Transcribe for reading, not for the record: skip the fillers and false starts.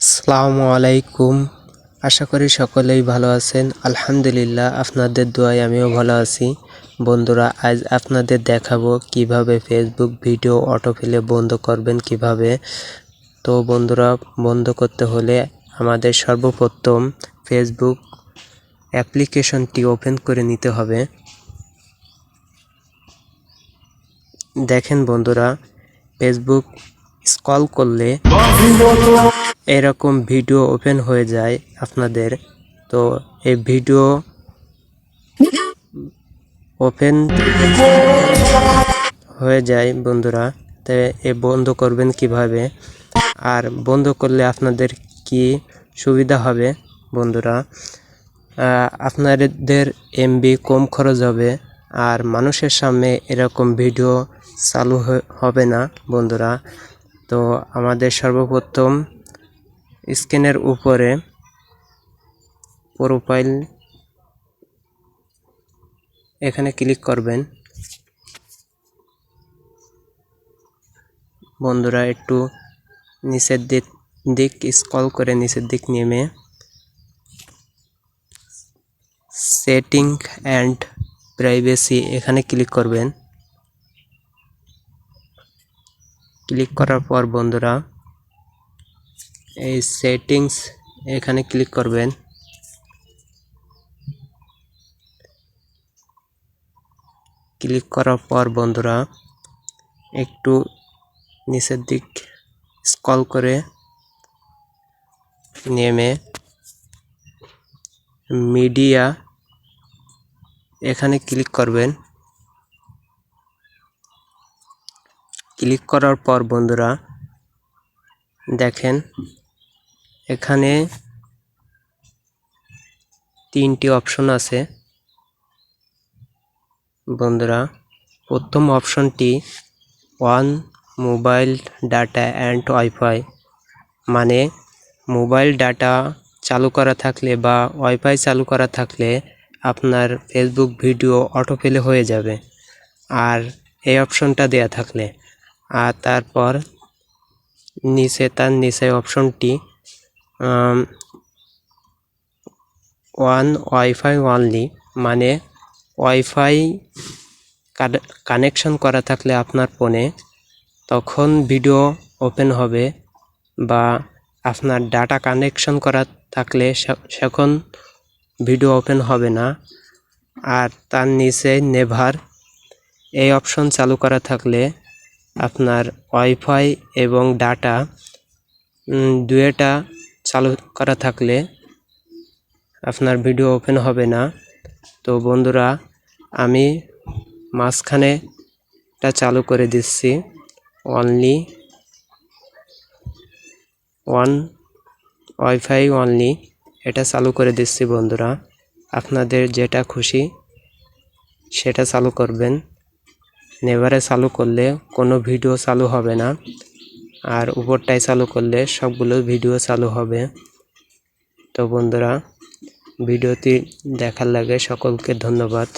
আসসালামু আলাইকুম। আশা করি সকলেই ভালো আছেন। আলহামদুলিল্লাহ, আপনাদের দোয়ায় আমিও ভালো আছি। বন্ধুরা, আজ আপনাদের দেখাবো কিভাবে ফেসবুক ভিডিও অটোফিলে বন্ধ করবেন কিভাবে। তো বন্ধুরা, বন্ধ করতে হলে আমাদের সর্বপ্রথম ফেসবুক অ্যাপ্লিকেশনটি ওপেন করে নিতে হবে। দেখেন বন্ধুরা, ফেসবুক স্ক্রল করলে এরকম ভিডিও ওপেন হয়ে যায় আপনাদের। তো এই ভিডিও ওপেন হয়ে যায় বন্ধুরা, তো এ বন্ধ করবেন কিভাবে, আর বন্ধ করলে আপনাদের কি সুবিধা হবে বন্ধুরা। আপনাদের এমবি কম খরচ হবে, আর মানুষের সামনে এরকম ভিডিও চালু হবে না বন্ধুরা। তো আমাদের সর্বপ্রথম স্ক্রিনের উপরে প্রোফাইল এখানে ক্লিক করবেন বন্ধুরা। একটু নিচের দিক স্ক্রল করে নিচের দিক নেমে সেটিং অ্যান্ড প্রাইভেসি এখানে ক্লিক করবেন। ক্লিক করার পর বন্ধুরা এই সেটিংস এখানে ক্লিক করবেন। ক্লিক করার পর বন্ধুরা একটু নিচের দিক স্ক্রল করে নেমে মিডিয়া এখানে ক্লিক করবেন। ক্লিক করার পর বন্ধুরা দেখেন এখানে তিনটি অপশন আছে বন্ধুরা। প্রথম অপশনটি one mobile data and wifi, মানে মোবাইল ডাটা চালু করা থাকলে বা ওয়াইফাই চালু করা থাকলে আপনার ফেসবুক ভিডিও অটোপ্লে হয়ে যাবে, আর এই অপশনটা দেয়া থাকলে। আর তারপর তার নিচে অপশনটি ওয়ান ওয়াইফাই অনলি, মানে ওয়াইফাই কানেকশন করা থাকলে আপনার ফোনে তখন ভিডিও ওপেন হবে, বা আপনার ডাটা কানেকশন করা থাকলে সেখন ভিডিও ওপেন হবে না। আর তার নিচে নেভার এই অপশন চালু করা থাকলে আপনার ওয়াইফাই এবং ডাটা দুয়েটা চালু করা থাকলে আপনার ভিডিও ওপেন হবে না। তো বন্ধুরা, আমি মাঝখানেটা চালু করে দিচ্ছি, অনলি ওয়ান ওয়াইফাই অনলি, এটা চালু করে দিচ্ছি বন্ধুরা। আপনাদের যেটা খুশি সেটা চালু করবেন। নেভারে চালু করলে কোনো ভিডিও চালু হবে না, আর উপরটায় চালু করলে সবগুলো ভিডিও চালু হবে। তো বন্ধুরা, ভিডিওটি দেখার লাগে সকলকে ধন্যবাদ।